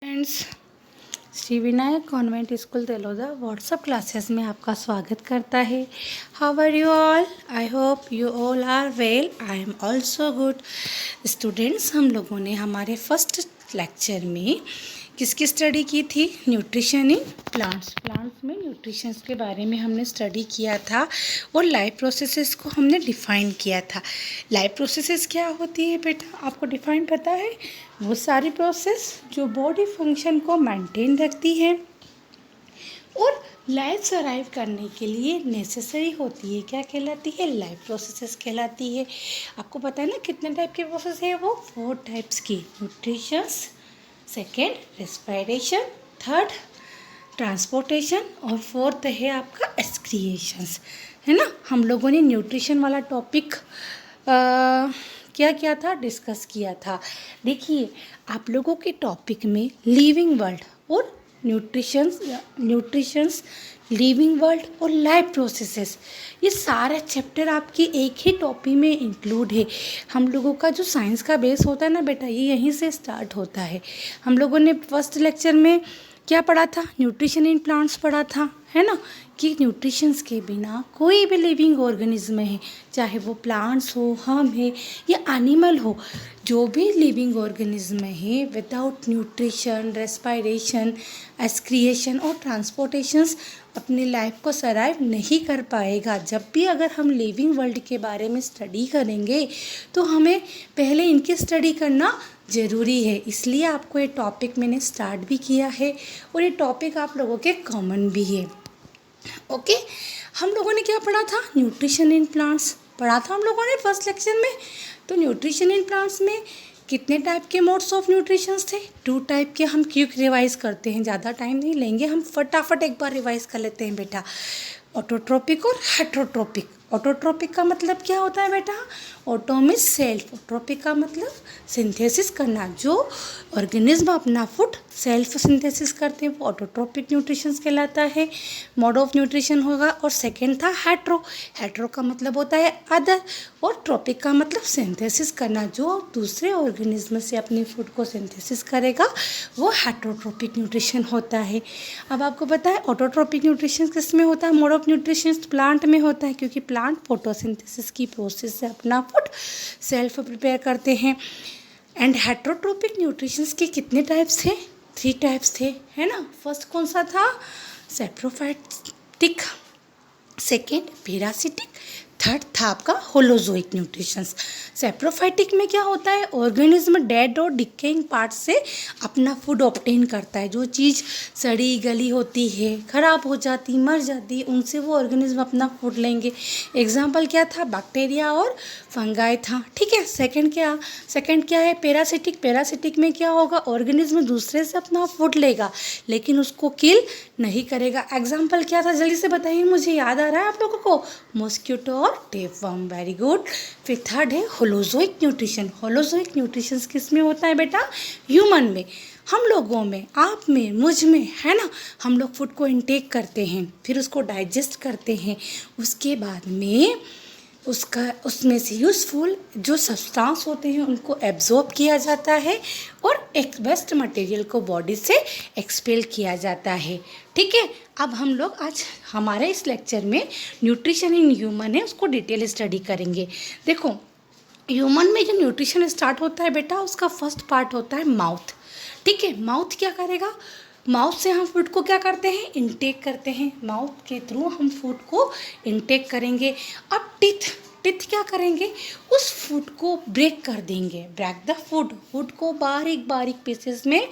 Friends, Shri Vinayak convent school Teloda WhatsApp classes में आपका स्वागत करता है। How are you all? I hope you all are well. I am also good. Students, हम लोगों ने हमारे फर्स्ट लेक्चर में किसकी स्टडी की थी? Nutrition in plants. प्लांट्स में न्यूट्रिशन के बारे में हमने स्टडी किया था और लाइफ प्रोसेसेस को हमने डिफ़ाइन किया था। लाइफ प्रोसेसेस क्या होती है बेटा, आपको डिफ़ाइन पता है? वो सारी प्रोसेस जो बॉडी फंक्शन को मेंटेन रखती है और लाइफ सर्वाइव करने के लिए नेसेसरी होती है। क्या कहलाती है? लाइफ प्रोसेसेस कहलाती है। आपको पता है ना कितने टाइप के प्रोसेस है? वो 4 टाइप्स की। Nutritions, second respiration, third transportation और फोर्थ है आपका एक्सक्रिएशंस, है ना। हम लोगों ने न्यूट्रिशन वाला टॉपिक क्या था? डिस्कस किया था। देखिए, आप लोगों के टॉपिक में लिविंग वर्ल्ड और न्यूट्रिशंस, लिविंग वर्ल्ड और लाइफ प्रोसेसेस, ये सारे चैप्टर आपके एक ही टॉपिक में इंक्लूड है। हम लोगों का जो साइंस का बेस होता है ना बेटा, ये यहीं से स्टार्ट होता है। हम लोगों ने फर्स्ट लेक्चर में क्या पढ़ा था? न्यूट्रिशन इन प्लांट्स पढ़ा था, है ना, कि न्यूट्रिशंस के बिना कोई भी लिविंग ऑर्गेनिज्म है, चाहे वो प्लांट्स हो, हम है या एनिमल हो, जो भी लिविंग ऑर्गेनिज्म है, विदाउट न्यूट्रिशन, रेस्पिरेशन, एक्सक्रिएशन और ट्रांसपोर्टेशंस अपनी लाइफ को सर्वाइव नहीं कर पाएगा। जब भी अगर हम लिविंग वर्ल्ड के बारे में स्टडी करेंगे तो हमें पहले इनकी स्टडी करना ज़रूरी है। इसलिए आपको ये टॉपिक मैंने स्टार्ट भी किया है और ये टॉपिक आप लोगों के कॉमन भी है। ओके, हम लोगों ने क्या पढ़ा था? न्यूट्रिशन इन प्लांट्स पढ़ा था हम लोगों ने फर्स्ट लेक्चर में। तो न्यूट्रिशन इन प्लांट्स में कितने टाइप के मोड्स ऑफ न्यूट्रिशंस थे? 2 टाइप के। हम क्विक रिवाइज करते हैं, ज़्यादा टाइम नहीं लेंगे, हम फटाफट एक बार रिवाइज कर लेते हैं बेटा। ऑटोट्रोपिक और हेट्रोट्रोपिक। ऑटोट्रोपिक का मतलब क्या होता है बेटा? ऑटो मीन्स सेल्फ, ट्रोपिक का मतलब सिंथेसिस करना। जो ऑर्गेनिज्म अपना फूड सेल्फ सिंथेसिस करते हैं वो ऑटोट्रोपिक न्यूट्रिशन कहलाता है, मोड ऑफ न्यूट्रिशन होगा। और सेकेंड था हेट्रो। हेट्रो का मतलब होता है अदर और ट्रोपिक का मतलब सिंथेसिस करना। जो दूसरे ऑर्गेनिज्म से अपने फूड को सिंथेसिस करेगा वो हेट्रोट्रोपिक न्यूट्रिशन होता है। अब आपको पता है ऑटोट्रोपिक न्यूट्रिशन किस में होता है? मोड ऑफ न्यूट्रिशन प्लांट में होता है, क्योंकि प्लांट फोटोसिंथेसिस की प्रोसेस से अपना फूड सेल्फ प्रिपेयर करते हैं। एंड हेट्रोट्रोपिक न्यूट्रिशंस के कितने टाइप्स थे? 3 टाइप्स थे, है ना। फर्स्ट कौन सा था? सैप्रोफाइटिक, सेकेंड पैरासिटिक, थर्ड था आपका होलोजोइक न्यूट्रिशंस। सैप्रोफाइटिक में क्या होता है? ऑर्गेनिज्म डेड और डिकेइंग पार्ट से अपना फूड ऑब्टेन करता है। जो चीज़ सड़ी गली होती है, ख़राब हो जाती, मर जाती, उनसे वो ऑर्गेनिज्म अपना फूड लेंगे। एग्जाम्पल क्या था? बैक्टीरिया और फंगाई था, ठीक है। सेकंड क्या है? पैरासिटिक। पैरासिटिक में क्या होगा? ऑर्गेनिज्म दूसरे से अपना फूड लेगा लेकिन उसको किल नहीं करेगा। एग्जाम्पल क्या था? जल्दी से बताइए, मुझे याद आ रहा है आप लोगों को। मॉस्किटो और टेपवर्म, वेरी गुड। फिर थर्ड है होलोजोइक न्यूट्रिशन। होलोजोइक न्यूट्रिशन किस में होता है बेटा? ह्यूमन में, हम लोगों में, आप में, मुझ में, है ना। हम लोग फूड को इनटेक करते हैं, फिर उसको डाइजेस्ट करते हैं, उसके बाद में उसमें से यूज़फुल जो सब्सटेंस होते हैं उनको एब्जॉर्ब किया जाता है और एक वेस्ट मटेरियल को बॉडी से एक्सपेल किया जाता है, ठीक है। अब हम लोग आज हमारे इस लेक्चर में न्यूट्रिशन इन ह्यूमन है उसको डिटेल स्टडी करेंगे। देखो, ह्यूमन में जो न्यूट्रिशन स्टार्ट होता है बेटा, उसका फर्स्ट पार्ट होता है माउथ, ठीक है। माउथ क्या करेगा? माउथ से हम फूड को क्या करते हैं? इनटेक करते हैं। माउथ के थ्रू हम फूड को इनटेक करेंगे। अब टिथ क्या करेंगे? उस फूड को ब्रेक कर देंगे, ब्रेक द फूड को बारीक बारीक पीसेस में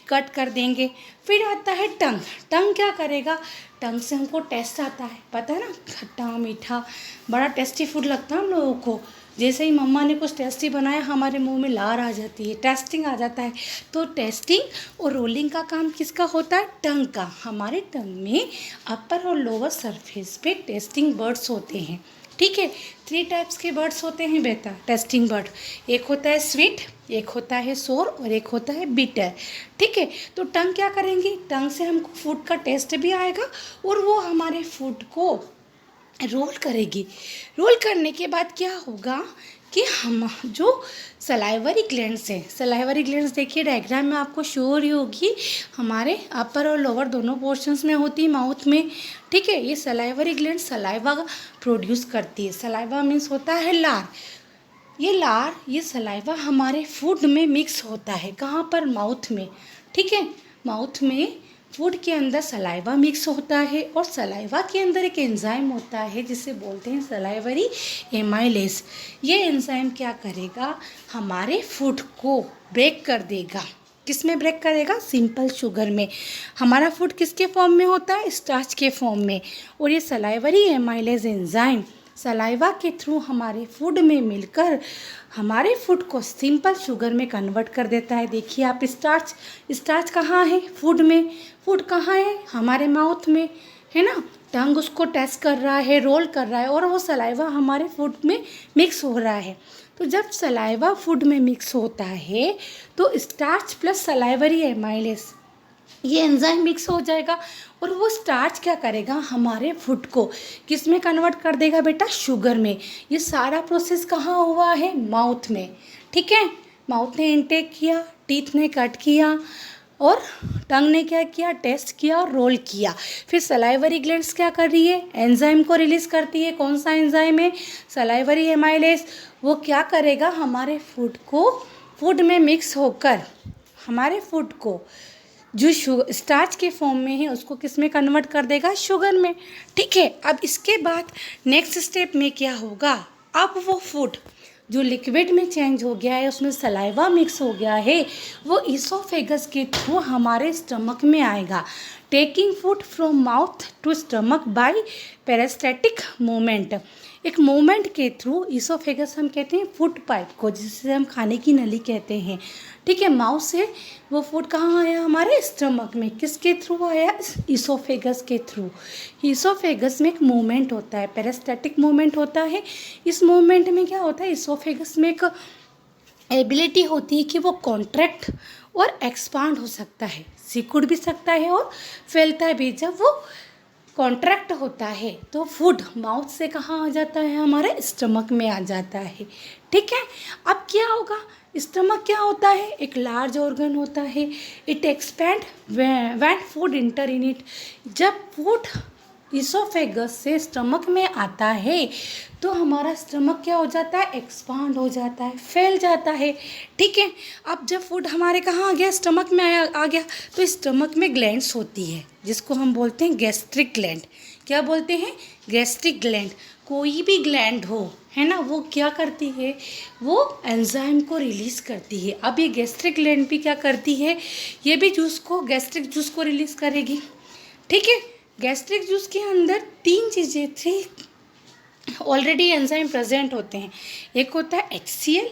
कट कर देंगे। फिर आता है टंग क्या करेगा? टंग से हमको टेस्ट आता है, पता है ना, खट्टा मीठा, बड़ा टेस्टी फूड लगता है हम लोगों को। जैसे ही मम्मा ने कुछ टेस्टी बनाया हमारे मुंह में लार आ जाती है, टेस्टिंग आ जाता है। तो टेस्टिंग और रोलिंग का काम किसका होता है? टंग का। हमारे टंग में अपर और लोअर सरफेस पे टेस्टिंग बर्ड्स होते हैं, ठीक है। 3 टाइप्स के बर्ड्स होते हैं बेटा, टेस्टिंग बर्ड। एक होता है स्वीट, एक होता है सोर और एक होता है बिटर, ठीक है। तो टंग क्या करेंगी? टंग से हमको फूड का टेस्ट भी आएगा और वो हमारे फूड को रोल करेगी। रोल करने के बाद क्या होगा कि हम जो सलाइवरी ग्लैंड्स हैं, सलाइवरी ग्लैंड्स देखिए डायग्राम में आपको शो हो रही होगी, हमारे अपर और लोअर दोनों पोर्शंस में होती है माउथ में। ठीक है, ये सलाइवरी ग्लैंड सलाइवा प्रोड्यूस करती है। सलाइवा मीन्स होता है लार। ये सलाइवा हमारे फूड में मिक्स होता है। कहाँ पर? माउथ में। ठीक है, माउथ में फूड के अंदर सलाइवा मिक्स होता है और सलाइवा के अंदर एक एंजाइम होता है जिसे बोलते हैं सलाइवरी एमाइलेज। ये एंजाइम क्या करेगा? हमारे फूड को ब्रेक कर देगा। किस में ब्रेक करेगा? सिंपल शुगर में। हमारा फूड किसके फॉर्म में होता है? स्टार्च के फॉर्म में। और ये सलाइवरी एमाइलेज एंजाइम सलाइवा के थ्रू हमारे फूड में मिलकर हमारे फूड को सिंपल शुगर में कन्वर्ट कर देता है। देखिए आप, स्टार्च कहाँ है? फूड में। फूड कहाँ है? हमारे माउथ में, है ना। टंग उसको टेस्ट कर रहा है, रोल कर रहा है और वो सलाइवा हमारे फूड में मिक्स हो रहा है। तो जब सलाइवा फूड में मिक्स होता है तो स्टार्च प्लस सलाइवरी एमाइलेज ये एंजाइम मिक्स हो जाएगा और वो स्टार्च क्या करेगा? हमारे फूड को किस में कन्वर्ट कर देगा बेटा? शुगर में। ये सारा प्रोसेस कहाँ हुआ है? माउथ में। ठीक है, माउथ ने इनटेक किया, टीथ ने कट किया और टंग ने क्या किया? टेस्ट किया और रोल किया। फिर सलाइवरी ग्लैंड्स क्या कर रही है? एंजाइम को रिलीज करती है। कौन सा एंजाइम है? Salivary amylase. वो क्या करेगा? हमारे फूड को फूड में मिक्स होकर हमारे फूड को जो स्टार्च के फॉर्म में है उसको किस में कन्वर्ट कर देगा? शुगर में। ठीक है, अब इसके बाद नेक्स्ट स्टेप में क्या होगा? अब वो फूड जो लिक्विड में चेंज हो गया है, उसमें सलाइवा मिक्स हो गया है, वो ईसोफेगस के थ्रू हमारे स्टमक में आएगा। Taking food from mouth to stomach by peristaltic movement. एक मूवमेंट के थ्रू ईसोफेगस हम कहते हैं फूड पाइप को, जिसे हम खाने की नली कहते हैं। ठीक है, माउथ से वो फूड कहाँ आया? हमारे स्टमक में। किसके थ्रू आया? ईसोफेगस के थ्रू। ईसोफेगस में एक मूवमेंट होता है, पेरिस्टेटिक मूवमेंट होता है। इस मूवमेंट में क्या होता है? ईसोफेगस में एक एबिलिटी होती है कि वो कॉन्ट्रैक्ट और एक्सपांड हो सकता है, सिकुड़ भी सकता है और फैलता है भी। जब वो कॉन्ट्रैक्ट होता है तो फूड माउथ से कहाँ आ जाता है? हमारे स्टमक में आ जाता है। ठीक है, अब क्या होगा? स्टमक क्या होता है? एक लार्ज ऑर्गन होता है। It expand when food inter in it. जब फूड ईसोफेगस से स्टमक में आता है तो हमारा स्टमक क्या हो जाता है? एक्सपांड हो जाता है, फैल जाता है। ठीक है, अब जब फूड हमारे कहाँ आ गया? स्टमक में आ गया तो स्टमक में ग्लैंड्स होती है जिसको हम बोलते हैं गैस्ट्रिक ग्लैंड। क्या बोलते हैं? Gastric gland. कोई भी ग्लैंड हो, है ना, वो क्या करती है? वो एंजाइम को रिलीज़ करती है। अब ये गैस्ट्रिक ग्लैंड भी क्या करती है? ये भी गैस्ट्रिक जूस को रिलीज़ करेगी। ठीक है, गैस्ट्रिक जूस के अंदर 3 चीज़ें थी ऑलरेडी एंजाइम प्रेजेंट होते हैं। एक होता है HCl,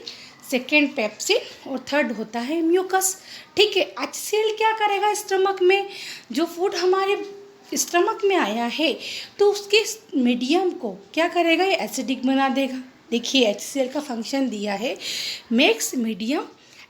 सेकेंड पेप्सिन और थर्ड होता है म्यूकस। ठीक है, HCl क्या करेगा? स्टमक में जो फूड हमारे स्टमक में आया है तो उसके मीडियम को क्या करेगा? ये एसिडिक बना देगा। देखिए HCl का फंक्शन दिया है, makes medium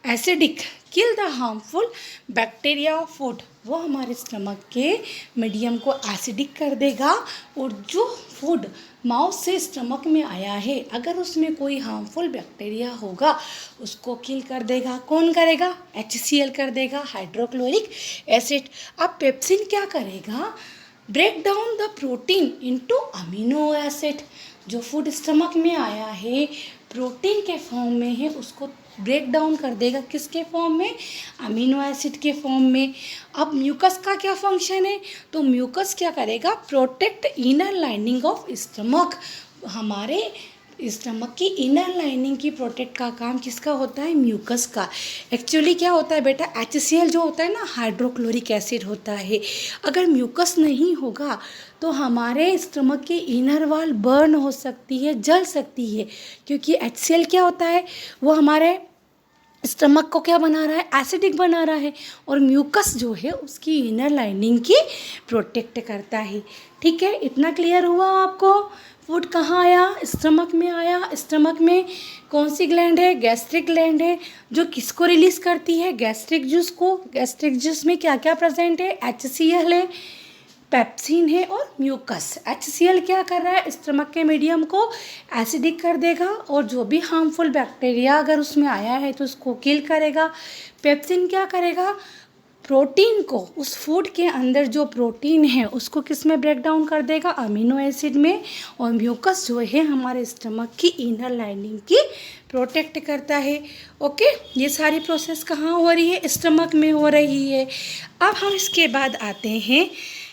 acidic, kill the harmful bacteria of food. वो हमारे स्टमक के मीडियम को एसिडिक कर देगा और जो फूड माउथ से स्टमक में आया है अगर उसमें कोई हार्मफुल बैक्टीरिया होगा उसको किल कर देगा। कौन करेगा? HCl कर देगा, हाइड्रोक्लोरिक एसिड। अब पेप्सिन क्या करेगा? Break down the protein into amino acid. जो फूड स्टमक में आया है प्रोटीन के फॉर्म में है उसको ब्रेक डाउन कर देगा। किसके फॉर्म में? अमीनो एसिड के फॉर्म में। अब म्यूकस का क्या फंक्शन है? तो म्यूकस क्या करेगा? Protect inner lining of stomach. हमारे स्टमक की इनर लाइनिंग की प्रोटेक्ट का काम किसका होता है? म्यूकस का। एक्चुअली क्या होता है बेटा? HCl जो होता है ना, हाइड्रोक्लोरिक एसिड होता है। अगर म्यूकस नहीं होगा तो हमारे स्टमक की इनर वॉल बर्न हो सकती है, जल सकती है, क्योंकि HCl क्या होता है? वो हमारे स्टमक को क्या बना रहा है? एसिडिक बना रहा है। और म्यूकस जो है उसकी इनर लाइनिंग की प्रोटेक्ट करता है। ठीक है, इतना क्लियर हुआ आपको? फूड कहाँ आया? स्टमक में आया। स्टमक में कौन सी ग्लैंड है? गैस्ट्रिक ग्लैंड है, जो किसको रिलीज़ करती है? गैस्ट्रिक जूस को। गैस्ट्रिक जूस में क्या क्या प्रेजेंट है? HCl है, पेप्सिन है और म्यूकस। HCl क्या कर रहा है, स्टमक के मीडियम को एसिडिक कर देगा और जो भी हार्मफुल बैक्टीरिया अगर उसमें आया है तो उसको किल करेगा। पेप्सिन क्या करेगा, प्रोटीन को, उस फूड के अंदर जो प्रोटीन है उसको किस में ब्रेक डाउन कर देगा, अमीनो एसिड में। और म्यूकस जो है हमारे स्टमक की इनर लाइनिंग की प्रोटेक्ट करता है। ओके, ये सारी प्रोसेस कहाँ हो रही है, स्टमक में हो रही है। अब हम इसके बाद आते हैं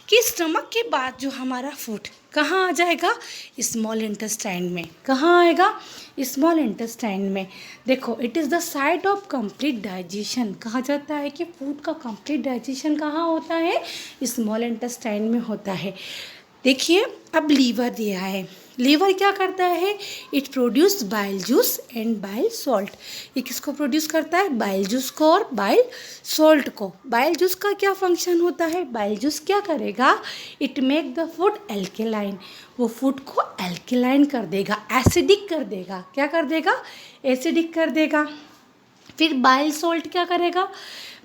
कि स्टमक के बाद जो हमारा फूड कहाँ आ जाएगा, स्मॉल इंटेस्टाइन में। कहाँ आएगा, स्मॉल इंटेस्टाइन में। देखो, it is the site of complete digestion. कहा जाता है कि फूड का कंप्लीट डाइजेशन कहाँ होता है, स्मॉल इंटेस्टाइन में होता है। देखिए, अब लीवर दिया है। लीवर क्या करता है, it produce bile juice and bile salt. ये किसको प्रोड्यूस करता है, बाइल जूस को और बाइल सॉल्ट को। बाइल जूस का क्या फंक्शन होता है, बाइल जूस क्या करेगा, it make the food alkaline. वो फूड को एल्केलाइन कर देगा, एसिडिक कर देगा। क्या कर देगा, एसिडिक कर देगा। फिर बाइल सॉल्ट क्या करेगा,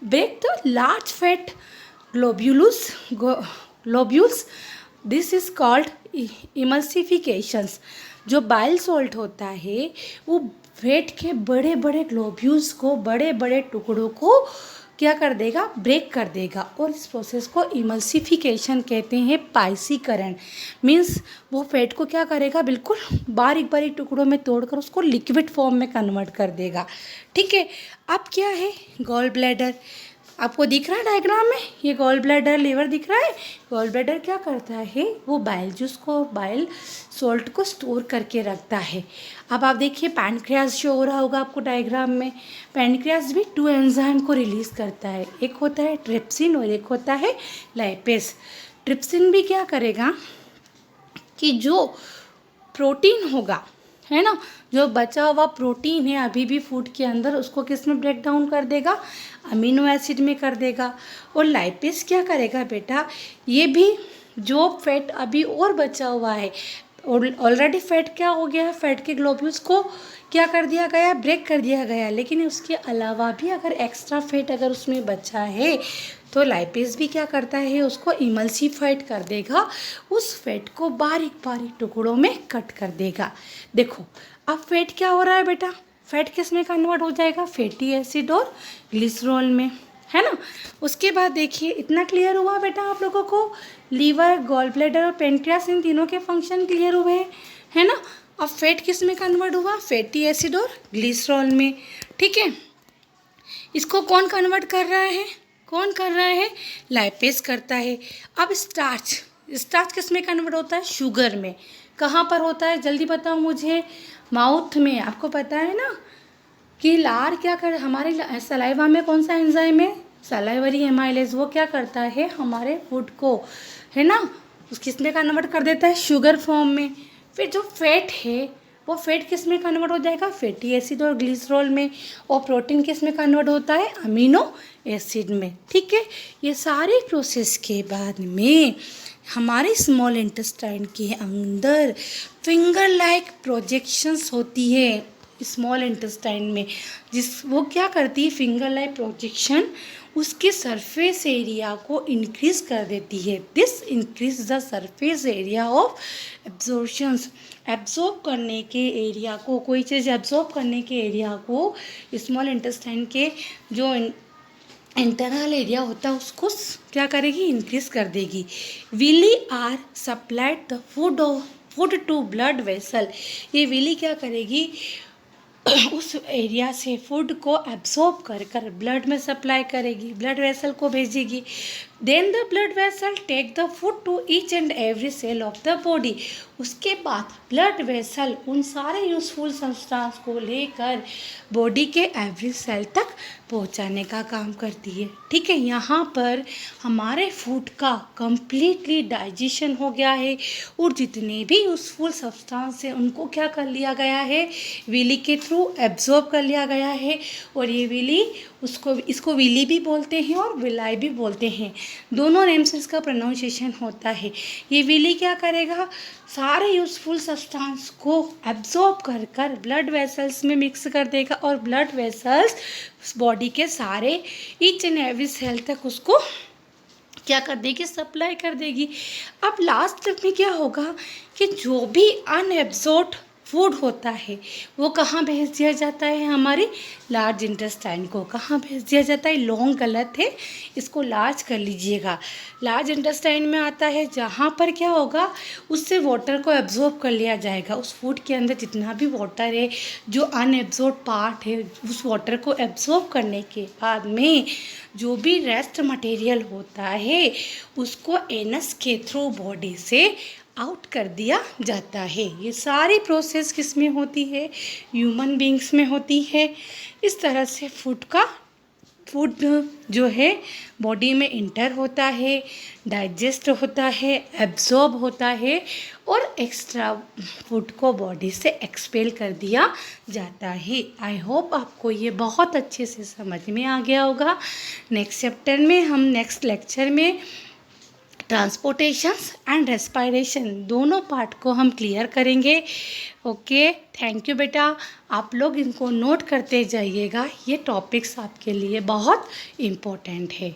break the large fat globules. This is called emulsifications. जो बाइल सॉल्ट होता है वो फैट के बड़े बड़े ग्लोब्यूल्स को, बड़े बड़े टुकड़ों को क्या कर देगा, ब्रेक कर देगा। और इस प्रोसेस को इमल्सिफिकेशन कहते हैं। पाइसीकरण मीन्स वो फैट को क्या करेगा, बिल्कुल बारीक बारीक टुकड़ों में तोड़कर उसको लिक्विड फॉर्म में कन्वर्ट कर देगा। ठीक है, अब क्या है, गॉल ब्लैडर। आपको दिख रहा है डायग्राम में, ये गॉल ब्लैडर लीवर दिख रहा है। गॉल ब्लैडर क्या करता है, वो बाइल जूस को, बाइल सॉल्ट को स्टोर करके रखता है। अब आप देखिए पैनक्रियास शो हो रहा होगा आपको डायग्राम में। पैनक्रियास भी 2 एंजाइम को रिलीज़ करता है, एक होता है ट्रिप्सिन और एक होता है लाइपेस। ट्रिप्सिन भी क्या करेगा कि जो प्रोटीन होगा, है ना, जो बचा हुआ प्रोटीन है अभी भी फूड के अंदर, उसको किस में ब्रेक डाउन कर देगा, अमीनो एसिड में कर देगा। और लाइपेस क्या करेगा बेटा, ये भी जो फैट अभी और बचा हुआ है, ऑलरेडी फैट क्या हो गया है, फैट के ग्लोब्यूल्स को क्या कर दिया गया, ब्रेक कर दिया गया। लेकिन उसके अलावा भी अगर एक्स्ट्रा फैट अगर उसमें बचा है तो लाइपेस भी क्या करता है, उसको इमल्सिफाइड कर देगा, उस फैट को बारीक बारीक टुकड़ों में कट कर देगा। देखो, अब फैट क्या हो रहा है बेटा, फैट किस में कन्वर्ट हो जाएगा, फैटी एसिड और ग्लिसरॉल में, है ना। उसके बाद देखिए, इतना क्लियर हुआ बेटा आप लोगों को, लीवर, गॉल ब्लैडर और पेनक्रियास, इन तीनों के फंक्शन क्लियर हुए हैं, है ना। अब फैट किस में कन्वर्ट हुआ, फैटी एसिड और ग्लिसरॉल में। ठीक है, इसको कौन कन्वर्ट कर रहा है, कौन कर रहा है, लाइपेस करता है। अब स्टार्च, स्टार्च किस में कन्वर्ट होता है, शुगर में। कहाँ पर होता है, जल्दी बताओ मुझे, माउथ में। आपको पता है ना कि लार क्या कर, हमारे सलाइवा में कौन सा एंजाइम है, सलाइवरी एमाइलेज। वो क्या करता है, हमारे फूड को, है ना, उस किस में कन्वर्ट कर देता है, शुगर फॉर्म में। फिर जो फैट है वो फैट किस में कन्वर्ट हो जाएगा, फैटी एसिड और ग्लिसरॉल में। और प्रोटीन किस में कन्वर्ट होता है, अमीनो एसिड में। ठीक है, ये सारे प्रोसेस के बाद में हमारे स्मॉल इंटेस्टाइन के अंदर फिंगर लाइक प्रोजेक्शंस होती है स्मॉल इंटेस्टाइन में, जिस वो क्या करती है, फिंगर लाइक प्रोजेक्शन उसके सरफेस एरिया को इंक्रीज कर देती है। This increase the surface area of absorptions. Absorb करने के एरिया को, कोई चीज़ एब्जॉर्ब करने के एरिया को स्मॉल इंटेस्टाइन के जो इंटरनल एरिया होता है उसको क्या करेगी, इंक्रीज कर देगी। Villi are supplied the food to blood vessel. ये विली क्या करेगी, उस एरिया से फूड को एब्जॉर्ब कर कर ब्लड में सप्लाई करेगी, ब्लड वेसल को भेजेगी। Then the blood vessel take the food to each and every cell of the body. उसके बाद ब्लड वेसल उन सारे यूजफुल सब्सटेंस को लेकर बॉडी के एवरी सेल तक पहुंचाने का काम करती है। ठीक है, यहाँ पर हमारे फूड का कंप्लीटली डाइजेशन हो गया है और जितने भी यूजफुल सब्सटेंस हैं उनको क्या कर लिया गया है, विली के थ्रू एब्जॉर्ब कर लिया गया है। और ये विली, इसको विली भी बोलते हैं और विलाई भी बोलते हैं, दोनों नेम से इसका प्रोनाउंसिएशन होता है। ये विली क्या करेगा, सारे यूजफुल सब्सटेंस को एब्जॉर्ब कर कर ब्लड वेसल्स में मिक्स कर देगा और ब्लड वेसल्स बॉडी के सारे ईच एंड एवरी सेल तक उसको क्या कर देगी, सप्लाई कर देगी। अब लास्ट स्टेप में क्या होगा कि जो भी अनएब्जॉर्ब्ड फूड होता है वो कहाँ भेज दिया जाता है, हमारे लार्ज इंटेस्टाइन को। कहाँ भेज दिया जाता है, लॉन्ग गलत है, इसको लार्ज कर लीजिएगा। लार्ज इंटेस्टाइन में आता है जहाँ पर क्या होगा, उससे वाटर को एब्जॉर्ब कर लिया जाएगा। उस फूड के अंदर जितना भी वाटर है, जो अनएब्जॉर्ब पार्ट है, उस वाटर को एब्जॉर्ब करने के बाद में जो भी रेस्ट मटेरियल होता है उसको एनस के थ्रू बॉडी से आउट कर दिया जाता है। ये सारी प्रोसेस किस में होती है, ह्यूमन बींग्स में होती है। इस तरह से फूड जो है बॉडी में इंटर होता है, डाइजेस्ट होता है, एब्जॉर्ब होता है और एक्स्ट्रा फूड को बॉडी से एक्सपेल कर दिया जाता है। आई होप आपको ये बहुत अच्छे से समझ में आ गया होगा। नेक्स्ट चैप्टर में हम नेक्स्ट लेक्चर में ट्रांसपोर्टेशंस एंड रेस्पायरेशन दोनों पार्ट को हम क्लियर करेंगे। ओके, थैंक यू बेटा। आप लोग इनको नोट करते जाइएगा, ये टॉपिक्स आपके लिए बहुत इम्पोर्टेंट है।